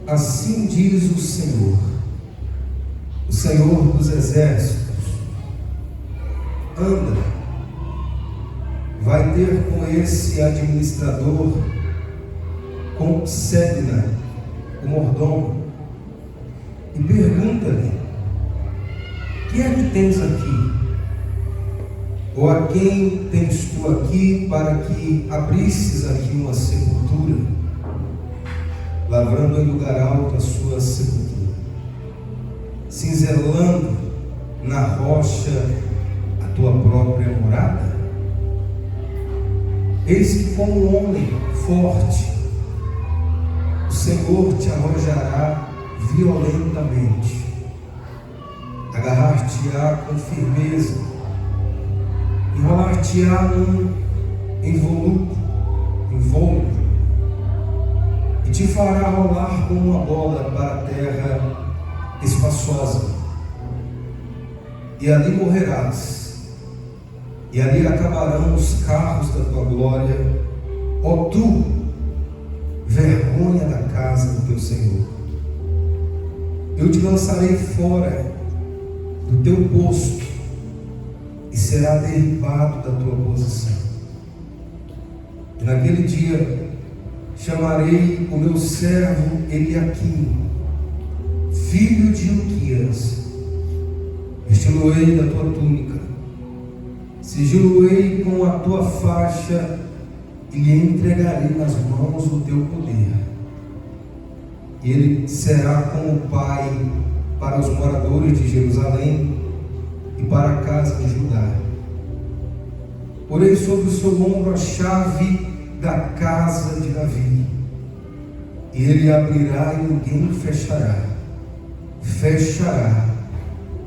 Assim diz o Senhor dos exércitos: anda, vai ter com esse administrador, com Sebna, o mordomo, e pergunta-lhe: que é que tens aqui? Ou a quem tens tu aqui, para que abrisses aqui uma sepultura, lavrando em lugar alto a sua sepultura, cinzelando na rocha a tua própria morada? Eis que, como um homem forte, o Senhor te arrojará violentamente, agarrar-te-á com firmeza, enrolar-te-á num invólucro, e te fará rolar como uma bola para a terra espaçosa, e ali morrerás, e ali acabarão os carros da tua glória, ó tu, vergonha da casa do teu Senhor. Eu te lançarei fora do teu posto, e será derribado da tua posição. E naquele dia chamarei o meu servo Eliaquim, filho de Hilquias, vesti-lo-ei da tua túnica, sigilo-ei com a tua faixa, e lhe entregarei nas mãos o teu poder. E ele será como pai para os moradores de Jerusalém e para a casa de Judá. Porei sobre o seu ombro a chave da casa de Davi, e ele abrirá e ninguém fechará, fechará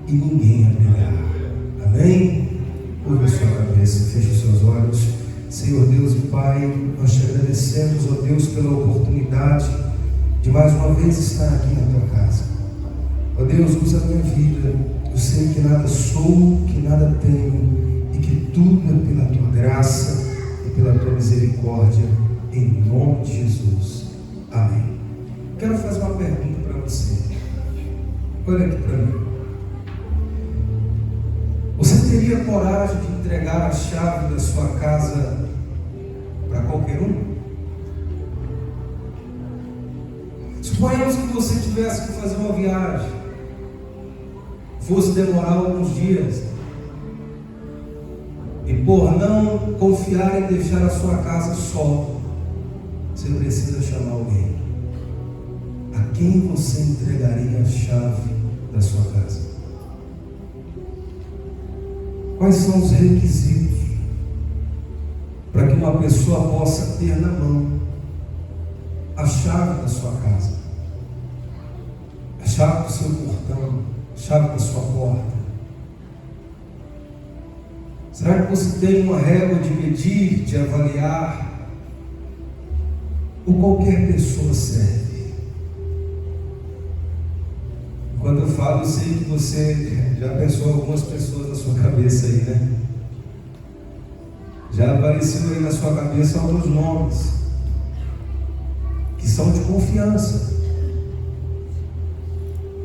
e ninguém abrirá. Amém? Curva a sua cabeça, feche os seus olhos. Senhor Deus e Pai, nós te agradecemos, ó Deus, pela oportunidade de mais uma vez estar aqui na tua casa. Ó Deus, usa a minha vida. Eu sei que nada sou, que nada tenho, e que tudo é pela tua graça e pela tua misericórdia, em nome de Jesus. Amém. Quero fazer uma pergunta para você. Olha aqui para mim. Você teria coragem de entregar a chave da sua casa para qualquer um? Suponhamos que você tivesse que fazer uma viagem, fosse demorar alguns dias, e por não confiar em deixar a sua casa só, você precisa chamar alguém. A quem você entregaria a chave da sua casa? Quais são os requisitos para que uma pessoa possa ter na mão a chave da sua casa, a chave do seu portão, a chave da sua porta? Será que você tem uma régua de medir, de avaliar? Ou qualquer pessoa serve? Quando eu falo, eu sei que você já pensou algumas pessoas na sua cabeça aí, né? Já apareceu aí na sua cabeça alguns nomes que são de confiança.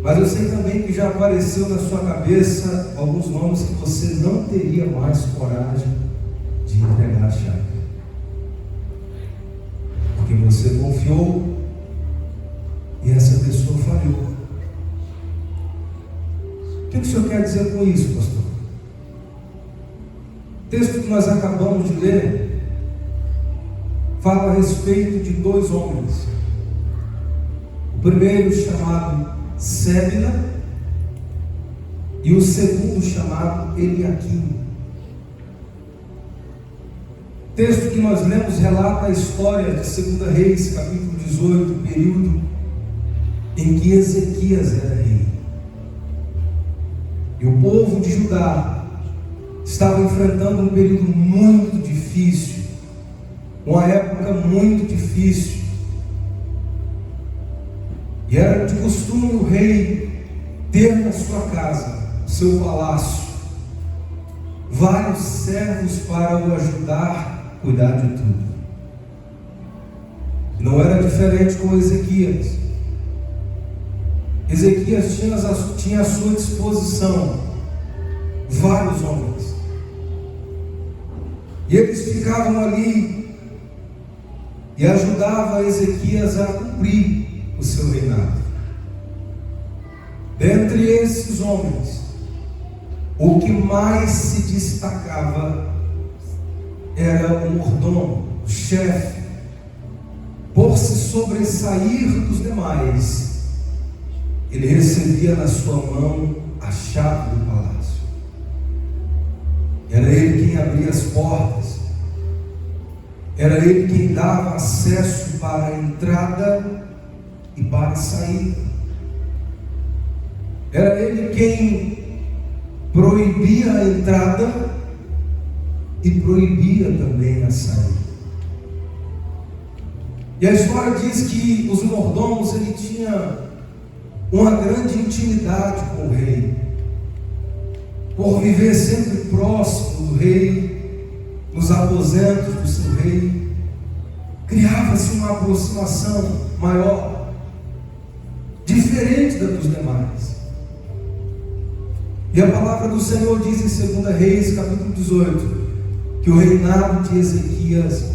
Mas eu sei também que já apareceu na sua cabeça alguns nomes que você não teria mais coragem de entregar a chave, porque você confiou e essa pessoa falhou. O que o senhor quer dizer com isso, pastor? O texto que nós acabamos de ler fala a respeito de dois homens. O primeiro chamado Sebna e o segundo chamado Eliaquim. O texto que nós lemos relata a história de 2 Reis, capítulo 18, período em que Ezequias era rei. E o povo de Judá estava enfrentando um período muito difícil, uma época muito difícil. E era de costume o rei ter na sua casa, no seu palácio, vários servos para o ajudar a cuidar de tudo. Não era diferente com Ezequias. Ezequias tinha à sua disposição vários homens, e eles ficavam ali e ajudavam Ezequias a cumprir o seu reinado. Dentre esses homens, o que mais se destacava era o mordomo, o chefe. Por se sobressair dos demais, ele recebia na sua mão a chave do palácio. Era ele quem abria as portas, era ele quem dava acesso para a entrada e para a saída, era ele quem proibia a entrada e proibia também a saída. E a história diz que os mordomos, ele tinha uma grande intimidade com o rei, por viver sempre próximo do rei, nos aposentos do seu rei, criava-se uma aproximação maior, diferente da dos demais. E a palavra do Senhor diz em 2 Reis, capítulo 18, que o reinado de Ezequias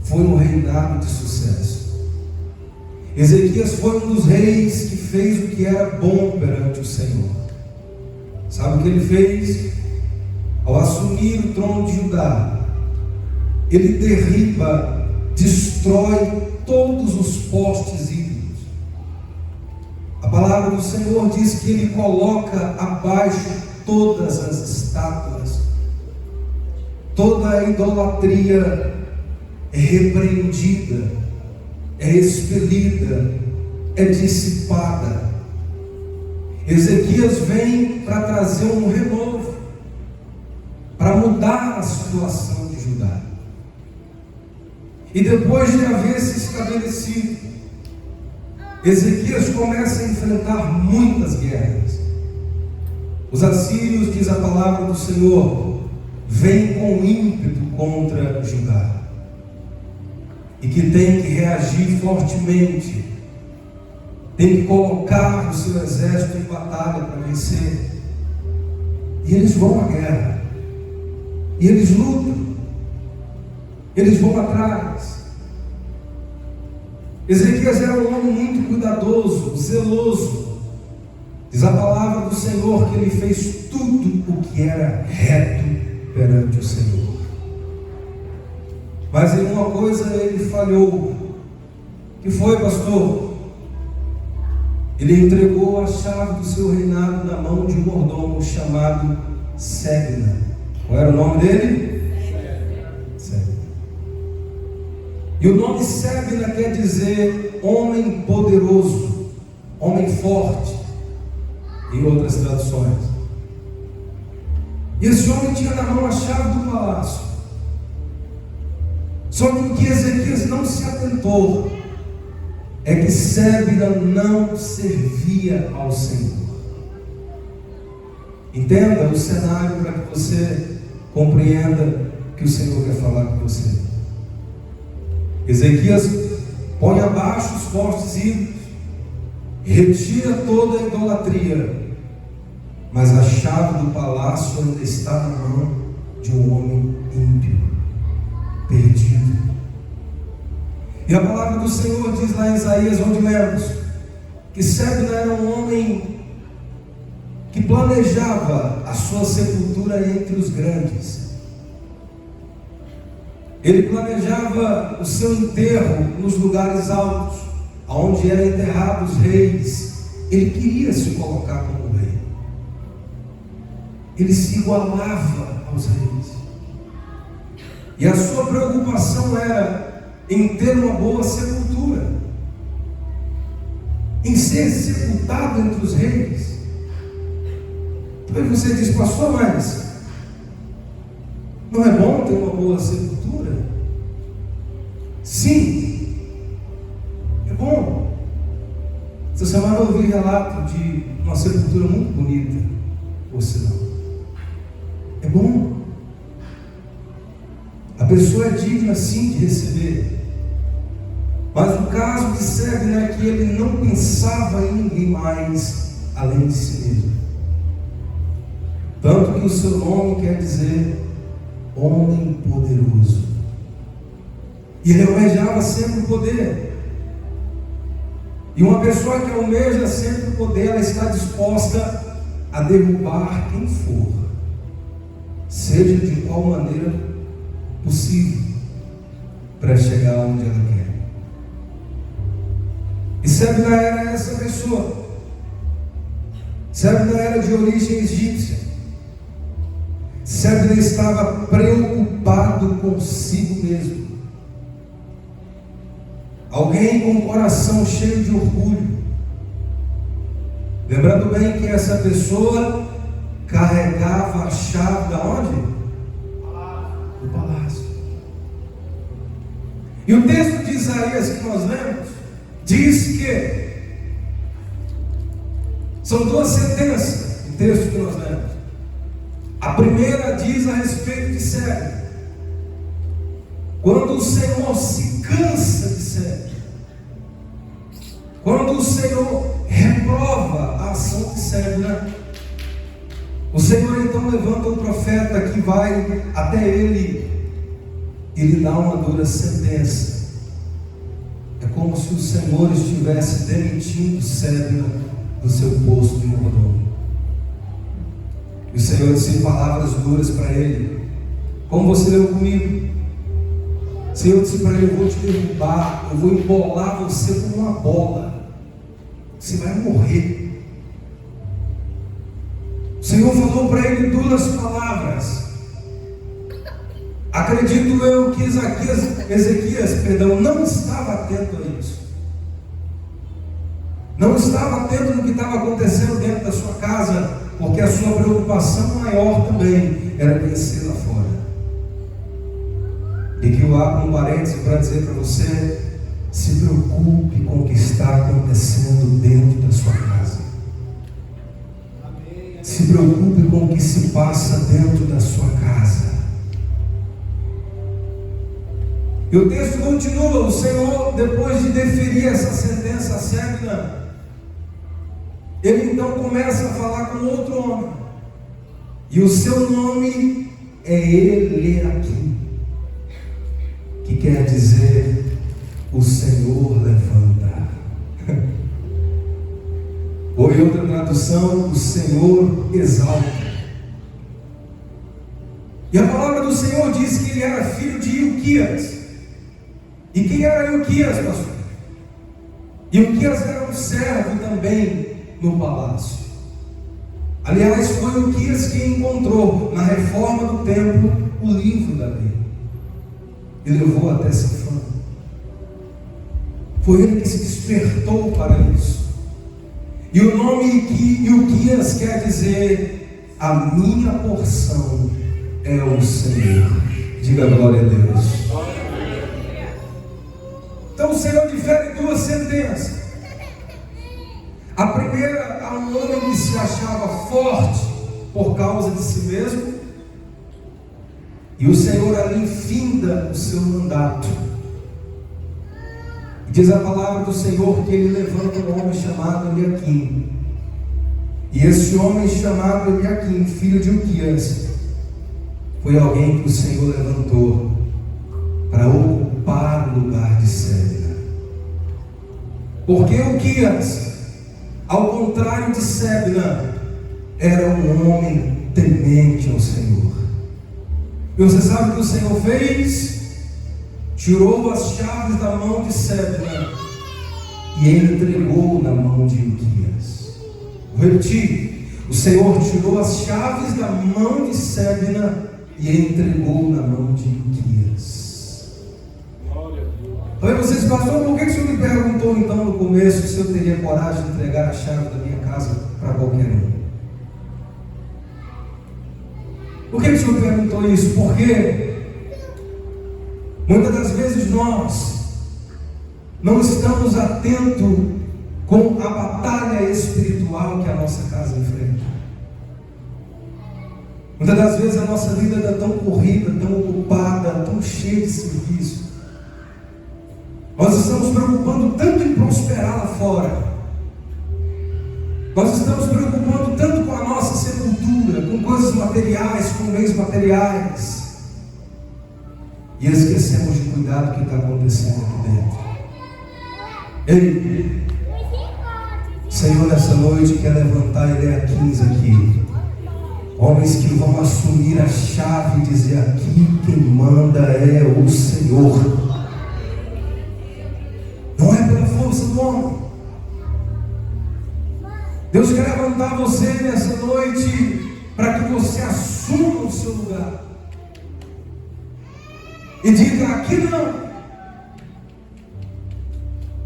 foi um reinado de sucesso. Ezequias foi um dos reis que fez o que era bom perante o Senhor. Sabe o que ele fez? Ao assumir o trono de Judá, ele derriba, destrói todos os postes ídolos. A palavra do Senhor diz que ele coloca abaixo todas as estátuas. Toda a idolatria é repreendida, é expelida, é dissipada. Ezequias vem para trazer um renovo, para mudar a situação de Judá. E depois de haver se estabelecido, Ezequias começa a enfrentar muitas guerras. Os assírios, diz a palavra do Senhor, vêm com ímpeto contra Judá, e que tem que reagir fortemente, tem que colocar o seu exército em batalha para vencer. E eles vão à guerra, e eles lutam, eles vão atrás. Ezequias era um homem muito cuidadoso, zeloso. Diz a palavra do Senhor que ele fez tudo o que era reto perante o Senhor. Mas em uma coisa ele falhou. Que foi, pastor? Ele entregou a chave do seu reinado na mão de um mordomo chamado Sebna. Qual era o nome dele? Sebna. E o nome Sebna quer dizer homem poderoso, homem forte, em outras traduções. E esse homem tinha na mão a chave do palácio. Só que o que Ezequias não se atentou é que Sebna não servia ao Senhor. Entenda o cenário para que você compreenda que o Senhor quer falar com você. Ezequias põe abaixo os postes ídolos, retira toda a idolatria, mas a chave do palácio ainda está na mão de um homem ímpio, perdido. E a palavra do Senhor diz lá em Isaías, onde lemos, que Sebna era um homem que planejava a sua sepultura entre os grandes. Ele planejava o seu enterro nos lugares altos, onde eram enterrados os reis. Ele queria se colocar como rei. Ele se igualava aos reis. E a sua preocupação era em ter uma boa sepultura, em ser sepultado entre os reis. Então você diz, pastor, mas não é bom ter uma boa sepultura? Sim, é bom. Essa semana eu ouvi relato de uma sepultura muito bonita, por sinal. É bom. A pessoa é digna sim de receber. Mas o caso de Sebna é que ele não pensava em ninguém mais além de si mesmo. Tanto que o seu nome quer dizer homem poderoso. E ele almejava sempre o poder. E uma pessoa que almeja sempre o poder, ela está disposta a derrubar quem for, seja de qual maneira possível, para chegar onde ela quer. E Sebna era essa pessoa. Sebna era de origem egípcia. Sebna estava preocupado consigo mesmo. Alguém com o coração cheio de orgulho. Lembrando bem que essa pessoa carregava a chave da onde? Do palácio. E o texto de Isaías que nós lemos diz que são duas sentenças, o texto que nós lemos. A primeira diz a respeito de Sebna. Quando o Senhor se cansa de Sebna, quando o Senhor reprova a ação de Sebna, o Senhor então levanta um profeta que vai até ele e lhe dá uma dura sentença. É como se o Senhor estivesse demitindo Sebna do seu posto de mordomo. E o Senhor disse palavras duras para ele, como você leu comigo. O Senhor disse para ele: eu vou te derrubar, eu vou embolar você como uma bola, você vai morrer. O Senhor falou para ele duras palavras. Acredito eu que Ezequias não estava atento a isso. Não estava atento no que estava acontecendo dentro da sua casa, porque a sua preocupação maior também era vencer lá fora. E que eu abro um parênteses para dizer para você: se preocupe com o que está acontecendo dentro da sua casa. Se preocupe com o que se passa dentro da sua casa. E o texto continua. O Senhor, depois de deferir essa sentença a Sebna, ele então começa a falar com outro homem, e o seu nome é Eliaquim, que quer dizer o Senhor levanta. Ou em outra tradução, o Senhor exalta. E a palavra do Senhor diz que ele era filho de Ilquias. E quem era Ilquias, pastor? Ilquias era um servo também no palácio. Aliás, foi Ilquias quem encontrou na reforma do templo o livro da lei e levou até Safã. Foi ele que se despertou para isso. E o nome Ilquias quer dizer: a minha porção é o Senhor. Diga glória a Deus. Então o Senhor difere duas sentenças. A primeira, a um homem que se achava forte por causa de si mesmo, e o Senhor ali finda o seu mandato. Diz a palavra do Senhor que ele levanta um homem chamado Eliaquim. E esse homem chamado Eliaquim, filho de Ilquias, foi alguém que o Senhor levantou para ocupar o lugar de Sebna. Porque Ilquias, ao contrário de Sebna, era um homem temente ao Senhor. E você sabe o que o Senhor fez? Tirou as chaves da mão de Sebna e entregou na mão de Ilquias. Vou repetir: o Senhor tirou as chaves da mão de Sebna e entregou na mão de Ilquias. Falei a vocês: pastor, por que o senhor me perguntou então no começo se eu teria coragem de entregar a chave da minha casa para qualquer um? Por que o senhor perguntou isso? Porque muitas das vezes nós não estamos atentos com a batalha espiritual que a nossa casa enfrenta. Muitas das vezes a nossa vida está tão corrida, tão ocupada, tão cheia de serviço. Nós estamos estamos preocupando tanto em prosperar lá fora. Nós estamos preocupando tanto com a nossa sepultura, com coisas materiais, com bens materiais, e esquecemos de cuidar do que está acontecendo aqui dentro. Ei, Senhor, nessa noite quer levantar Ireia 15 aqui. Homens que vão assumir a chave e dizer: aqui quem manda é o Senhor. Não é pela força do homem. Deus quer levantar você nessa noite para que você assuma o seu lugar e diga: aqui não.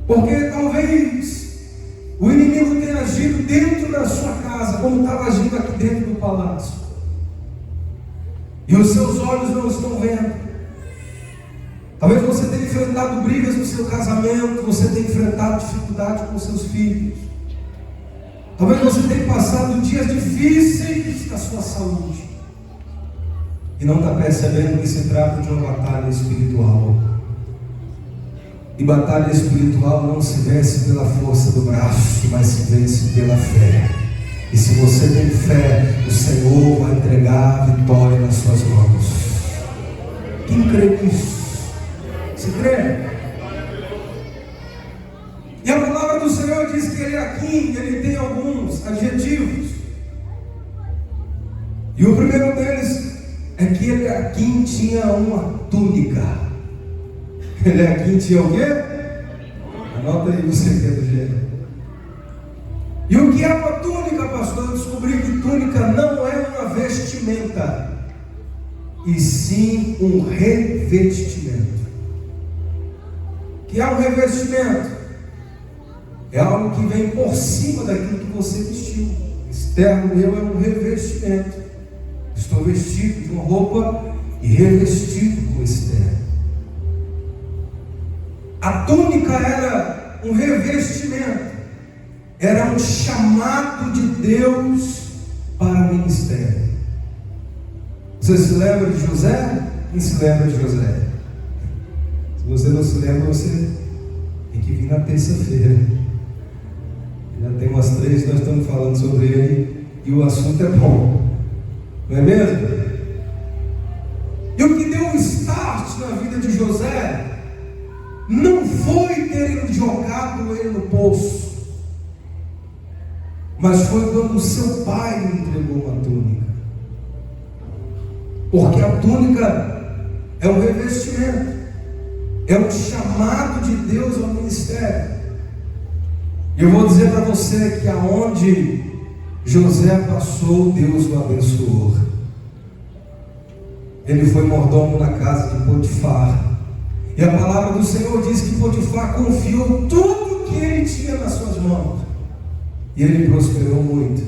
Porque talvez o inimigo tenha agido dentro da sua casa como estava agindo aqui dentro do palácio, e os seus olhos não estão vendo. Talvez você tenha enfrentado brigas no seu casamento, você tenha enfrentado dificuldade com seus filhos. Talvez você tenha passado dias difíceis na sua saúde e não está percebendo que se trata de uma batalha espiritual. E batalha espiritual não se vence pela força do braço, mas se vence pela fé. E se você tem fé, o Senhor vai entregar a vitória nas suas mãos. Quem crê nisso? Você crê? E a palavra do Senhor diz que Eliaquim, ele tem alguns adjetivos. E o primeiro deles é que Eliaquim tinha uma túnica. Eliaquim tinha o quê? Anota aí você que é do gênero. E o que é uma túnica, pastor? Eu descobri que túnica não é uma vestimenta, e sim um revestimento. O que é um revestimento? É algo que vem por cima daquilo que você vestiu. Externo meu é um revestimento. Estou vestido de uma roupa e revestido com externo. A túnica era um revestimento, era um chamado de Deus para o ministério. Você se lembra de José? Quem se lembra de José? Se você não se lembra, você tem que vir na terça-feira. Já tem umas 3 nós estamos falando sobre ele e o assunto é bom, não é mesmo? E o que deu um start na vida de José não foi ter jogado ele no poço, mas foi quando o seu pai lhe entregou uma túnica. Porque a túnica é um revestimento, é um chamado de Deus ao ministério. E eu vou dizer para você que aonde José passou, Deus o abençoou. Ele foi mordomo na casa de Potifar. E a palavra do Senhor diz que Potifar confiou tudo que ele tinha nas suas mãos. E ele prosperou muito.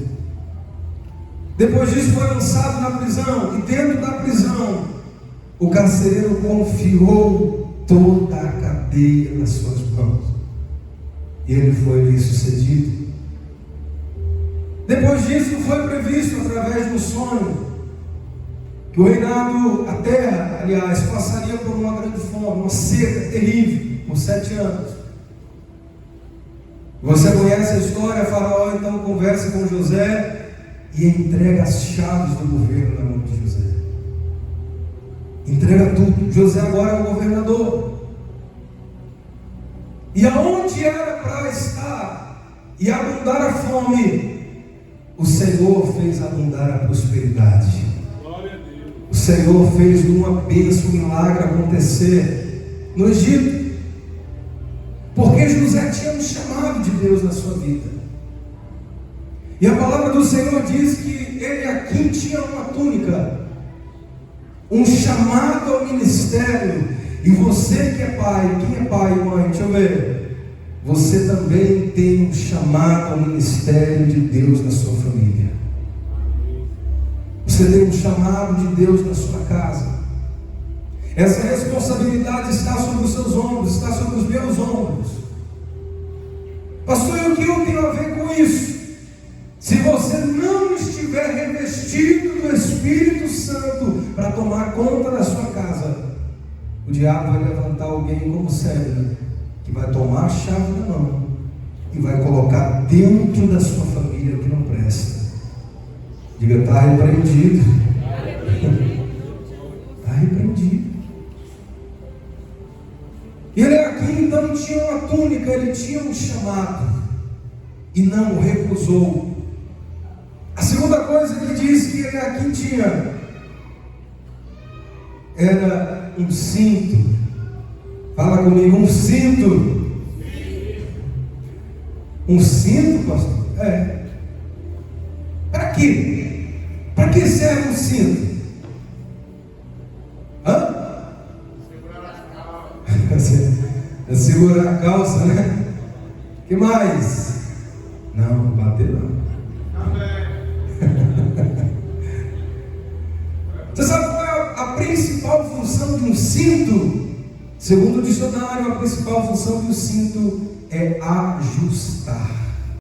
Depois disso foi lançado na prisão. E dentro da prisão, o carcereiro confiou toda a cadeia nas suas mãos. E ele foi bem-sucedido. Depois disso foi previsto através do sonho que o reinado, a terra, aliás, passaria por uma grande fome, uma seca terrível, por 7 anos. Você conhece a história? Faraó então conversa com José e entrega as chaves do governo na mão de José. Entrega tudo. José agora é o governador. E aonde era para estar e abundar a fome, o Senhor fez abundar a prosperidade. O Senhor fez uma bênção, um milagre acontecer no Egito, porque José tinha um chamado de Deus na sua vida. E a palavra do Senhor diz que Eliaquim tinha uma túnica, um chamado ao ministério. E você que é pai, quem é pai e mãe, deixa eu ver, você também tem um chamado ao ministério de Deus na sua família. Você tem um chamado de Deus na sua casa. Essa responsabilidade está sobre os seus ombros, está sobre os meus ombros. Pastor, e o que eu tenho a ver com isso? Se você não estiver revestido do Espírito Santo para tomar conta da sua casa, o diabo vai levantar alguém como Célio que vai tomar a chave na mão e vai colocar dentro da sua família o que não presta. Diga, está repreendido. Está repreendido. Ele aqui então tinha uma túnica, ele tinha um chamado e não o recusou. A segunda coisa que diz que ele aqui tinha era um cinto. Fala comigo, um cinto. Um cinto, pastor? É. Para quê? Para que serve um cinto? Hã? É segurar a calça, né? Que mais? Não, bater não. Você sabe qual é a principal função de um cinto? Segundo o dicionário, a principal função de um cinto é ajustar.